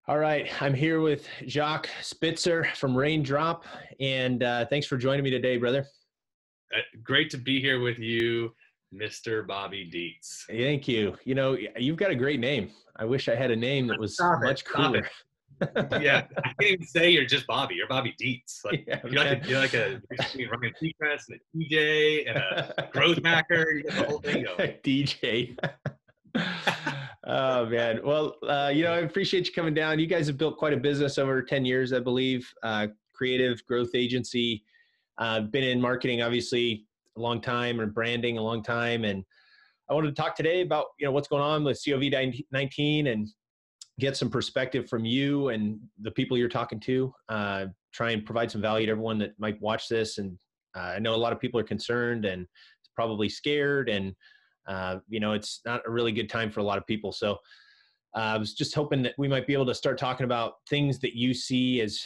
All right, I'm here with Jacques Spitzer from Raindrop, and thanks for joining me today, brother. Great to be here with you, Mr. Bobby Dietz. Thank you. You've got a great name. I wish I had a name that was Stop it. much Stop cooler. it. Yeah, I can't even say you're just Bobby. You're Bobby Dietz. Like Yeah, you're like a Ryan Seacrest and a DJ and a growth hacker. You got the whole thing going. DJ. Oh man. Well, I appreciate you coming down. You guys have built quite a business over 10 years, I believe. Creative growth agency. Been in marketing, obviously, a long time, or branding a long time. And I wanted to talk today about, what's going on with COVID-19 and get some perspective from you and the people you're talking to. Try and provide some value to everyone that might watch this. And I know a lot of people are concerned and probably scared, and it's not a really good time for a lot of people. So I was just hoping that we might be able to start talking about things that you see as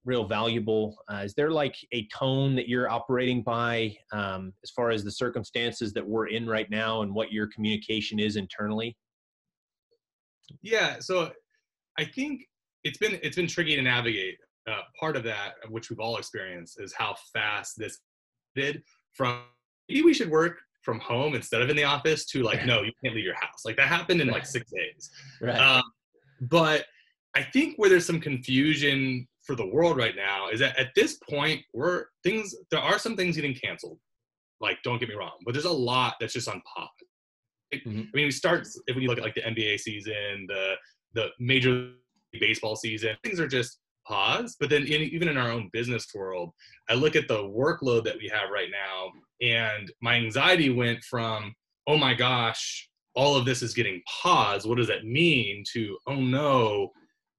real valuable. Is there like a tone that you're operating by as far as the circumstances that we're in right now and what your communication is internally? Yeah, so I think it's been tricky to navigate. Part of that, which we've all experienced, is how fast this did from maybe we should work from home instead of in the office to like, no, you can't leave your house. Like that happened in like 6 days. Right. But I think where there's some confusion for the world right now is that at this point, there are some things getting canceled. Like, don't get me wrong, but there's a lot that's just on pause. Mm-hmm. I mean, when you look at like the NBA season, the Major League Baseball season, things are just paused. But then even in our own business world, I look at the workload that we have right now, and my anxiety went from, oh my gosh, all of this is getting paused. What does that mean? To, oh no,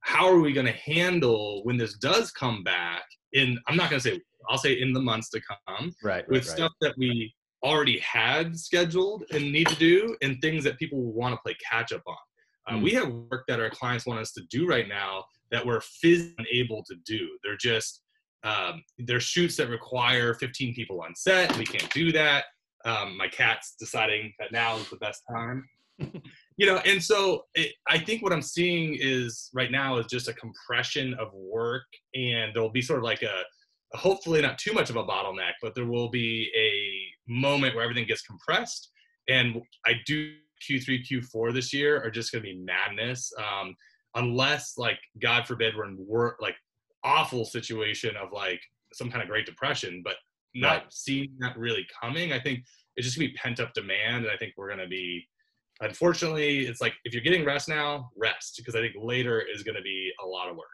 how are we going to handle when this does come back? I'll say in the months to come, with stuff that we already had scheduled and need to do, and things that people want to play catch up on. We have work that our clients want us to do right now that we're physically unable to do. They're just, they're shoots that require 15 people on set. We can't do that. My cat's deciding that now is the best time. And so I think what I'm seeing is right now is just a compression of work, and there'll be sort of like hopefully not too much of a bottleneck, but there will be a moment where everything gets compressed. And I do Q3, Q4 this year are just going to be madness. Unless, like, God forbid, we're in like awful situation of like some kind of Great Depression, but not seeing that really coming. I think it's just gonna be pent up demand. And I think we're going to be, unfortunately, it's like, if you're getting rest now, rest, because I think later is going to be a lot of work.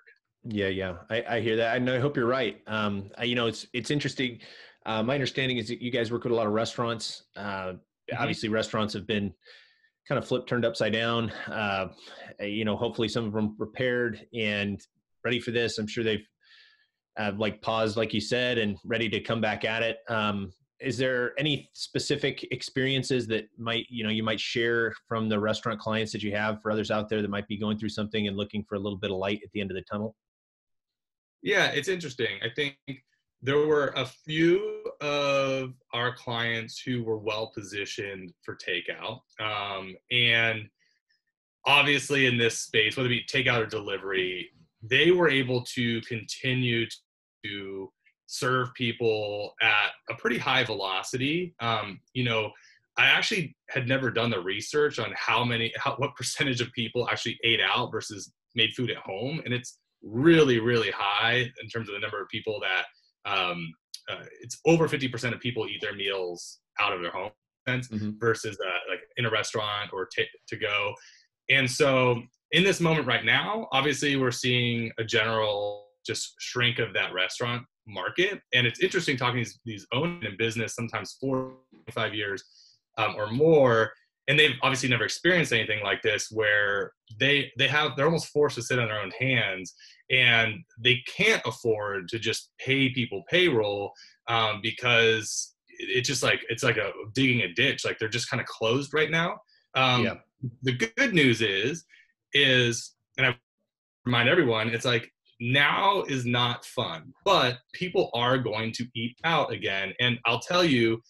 Yeah. I hear that. And I hope you're right. It's interesting. My understanding is that you guys work with a lot of restaurants. Obviously restaurants have been kind of turned upside down. Hopefully some of them prepared and ready for this. I'm sure they've paused, like you said, and ready to come back at it. Is there any specific experiences that you might share from the restaurant clients that you have for others out there that might be going through something and looking for a little bit of light at the end of the tunnel? Yeah, it's interesting. I think there were a few of our clients who were well positioned for takeout. And obviously in this space, whether it be takeout or delivery, they were able to continue to serve people at a pretty high velocity. I actually had never done the research on what percentage of people actually ate out versus made food at home. And it's really, really high in terms of the number of people that it's over 50% of people eat their meals out of their home versus like in a restaurant or to go. And so in this moment right now, obviously we're seeing a general just shrink of that restaurant market. And it's interesting talking to these owners in business, sometimes 4 or 5 years or more, and they've obviously never experienced anything like this, where they're almost forced to sit on their own hands, and they can't afford to just pay people payroll because it's just like, it's like digging a ditch. Like they're just kind of closed right now. The good news is, and I remind everyone, it's like, now is not fun, but people are going to eat out again. And I'll tell you,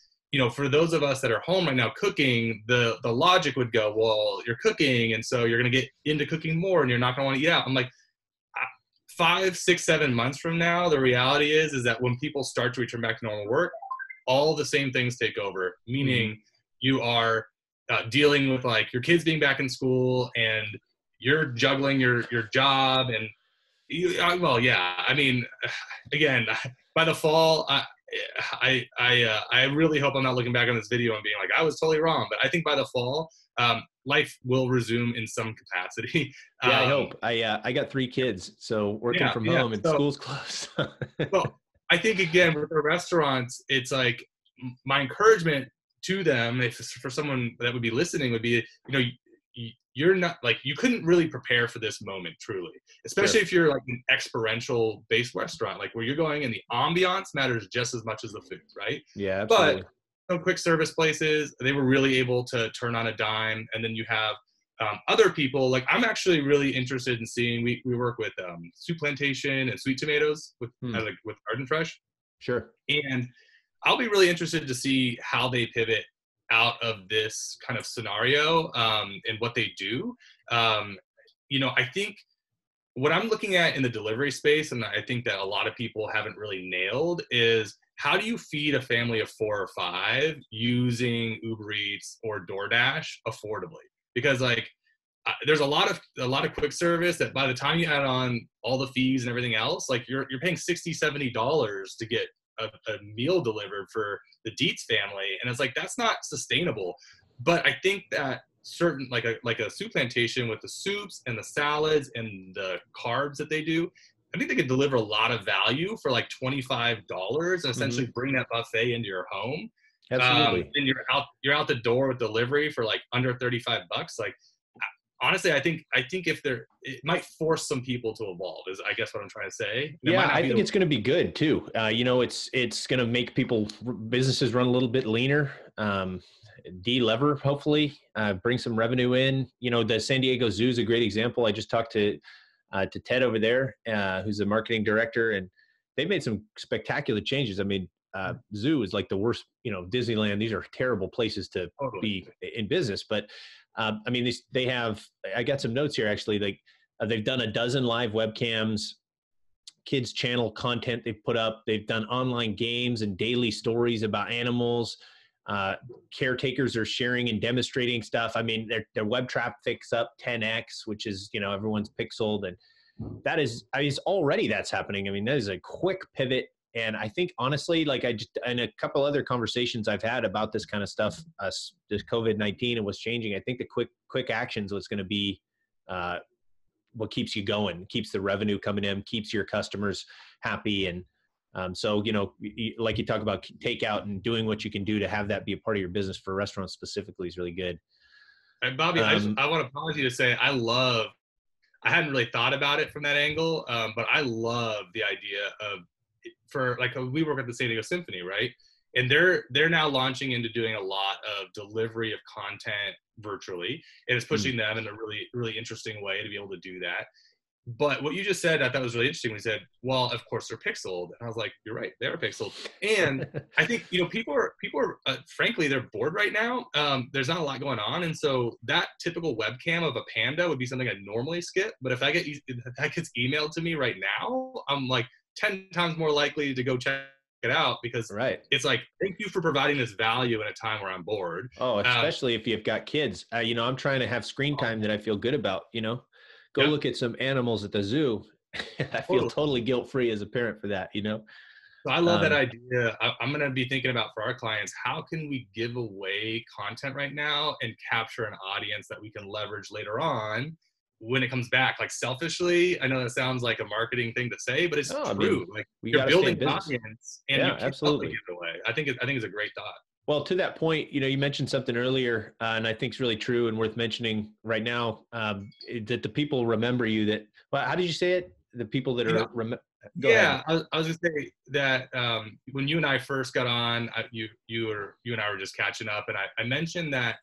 for those of us that are home right now cooking, the logic would go, well, you're cooking, and so you're going to get into cooking more, and you're not going to want to eat out. I'm like, 5, 6, 7 months from now, the reality is that when people start to return back to normal work, all the same things take over, meaning you are dealing with like your kids being back in school, and you're juggling your job, and I mean, again, by the fall, I really hope I'm not looking back on this video and being like, I was totally wrong. But I think by the fall, life will resume in some capacity. Yeah, I hope. I got 3 kids, so working from home and school's closed. Well, I think again with the restaurants, it's like my encouragement to them, if for someone that would be listening, would be, you're not like, you couldn't really prepare for this moment truly, especially if you're like an experiential based restaurant, like where you're going and the ambiance matters just as much as the food, right? Yeah, absolutely. But some quick service places, they were really able to turn on a dime. And then you have other people, like I'm actually really interested in seeing, we work with Soup Plantation and Sweet Tomatoes with Garden Fresh. Sure. And I'll be really interested to see how they pivot out of this kind of scenario and what they do. I think what I'm looking at in the delivery space, and I think that a lot of people haven't really nailed, is how do you feed a family of 4 or 5 using Uber Eats or DoorDash affordably? Because like there's a lot of quick service that by the time you add on all the fees and everything else, like you're paying $60-$70 to get a meal delivered for the Dietz family, and it's like that's not sustainable. But I think that certain like a Soup Plantation with the soups and the salads and the carbs that they do, I think they could deliver a lot of value for like $25 and essentially bring that buffet into your home. Absolutely. And you're out the door with delivery for like under $35. Like honestly, I think if it might force some people to evolve, is I guess what I'm trying to say. Yeah, I think it's going to be good too. It's going to make businesses run a little bit leaner, de-lever, hopefully, bring some revenue in. The San Diego Zoo is a great example. I just talked to Ted over there, who's the marketing director, and they've made some spectacular changes. I mean, zoo is like the worst, Disneyland. These are terrible places to be in business, but I mean, they have, I got some notes here actually, like they've done 12 live webcams, kids channel content they've put up. They've done online games and daily stories about animals. Caretakers are sharing and demonstrating stuff. I mean, their web traffic's up 10x, which is, everyone's pixeled. And that is already that's happening. I mean, that is a quick pivot. And I think honestly, like in a couple other conversations I've had about this kind of stuff, this COVID-19 and what's changing, I think the quick actions was going to be what keeps you going, keeps the revenue coming in, keeps your customers happy. And so, like you talk about takeout and doing what you can do to have that be a part of your business for restaurants specifically is really good. And Bobby, I want to pause you to say, I hadn't really thought about it from that angle, but I love the idea of, for like we work at the San Diego Symphony, right? And they're now launching into doing a lot of delivery of content virtually, and it's pushing them in a really, really interesting way to be able to do that. But what you just said, I thought was really interesting when you said, well, of course they're pixeled. And I was like, you're right, they are pixeled. And I think, people are frankly, they're bored right now. There's not a lot going on. And so that typical webcam of a panda would be something I'd normally skip. But if that gets emailed to me right now, I'm like 10 times more likely to go check it out, because it's like, thank you for providing this value in a time where I'm bored. Oh, especially if you've got kids. I'm trying to have screen time that I feel good about, Go look at some animals at the zoo. I feel totally guilt-free as a parent for that, So I love that idea. I'm going to be thinking about for our clients, how can we give away content right now and capture an audience that we can leverage later on when it comes back? Like selfishly, I know that sounds like a marketing thing to say, but it's true. I mean, like you're building an audience and you can't absolutely give it away. I think it's a great thought. Well, to that point, you mentioned something earlier, and I think it's really true and worth mentioning right now, that the people remember you that, well, how did you say it? The people that are, Go ahead. I was going to say that when you and I first got on, you and I were just catching up, and I mentioned that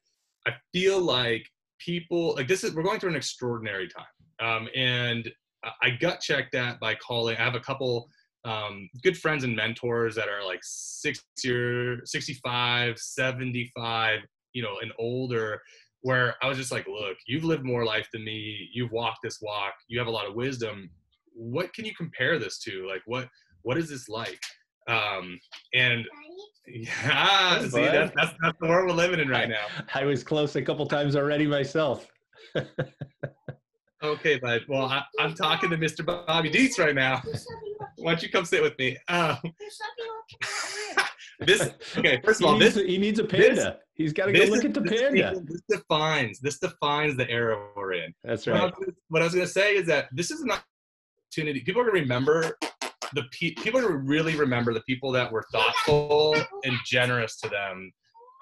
I feel like people, like we're going through an extraordinary time. And I gut checked that by calling, I have a couple good friends and mentors that are like 65, 75, and older, where I was just like, look, you've lived more life than me. You've walked this walk. You have a lot of wisdom. What can you compare this to? Like, what is this like? And yeah, Hey, see, that's the world we're living in right now. I was close a couple times already myself. Okay, bud. Well, I'm talking to Mr. Bobby Dietz right now. Why don't you come sit with me? First of all, he needs a panda. He's got to go look at the panda. This defines the era we're in. That's right. What I was going to say is that this is an opportunity. People are going to remember people are going to really remember the people that were thoughtful and generous to them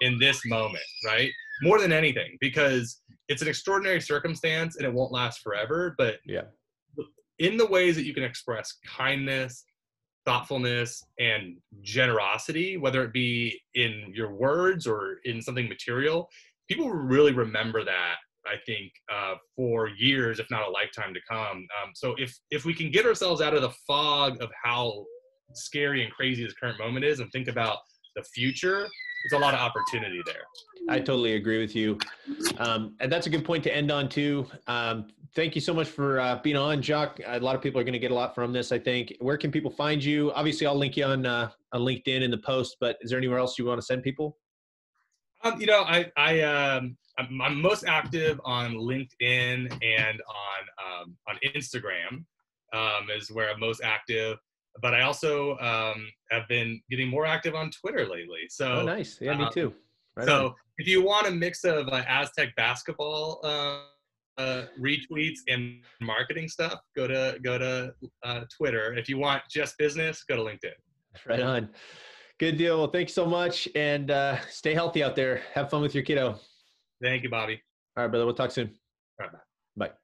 in this moment, right? More than anything, because it's an extraordinary circumstance and it won't last forever. But yeah, in the ways that you can express kindness, thoughtfulness, and generosity, whether it be in your words or in something material, people will really remember that, I think, for years, if not a lifetime to come. So if we can get ourselves out of the fog of how scary and crazy this current moment is and think about the future, there's a lot of opportunity there. I totally agree with you. And that's a good point to end on too. Thank you so much for being on, Jacques. A lot of people are going to get a lot from this, I think. Where can people find you? Obviously, I'll link you on LinkedIn in the post, but is there anywhere else you want to send people? I'm most active on LinkedIn and on Instagram is where I'm most active. But I also have been getting more active on Twitter lately. So nice. Yeah, me too. Right so on. If you want a mix of Aztec basketball retweets and marketing stuff, go to Twitter. If you want just business, go to LinkedIn. Right on. Good deal. Well, thanks so much, and stay healthy out there. Have fun with your kiddo. Thank you, Bobby. All right, brother. We'll talk soon. All right, bye. Bye.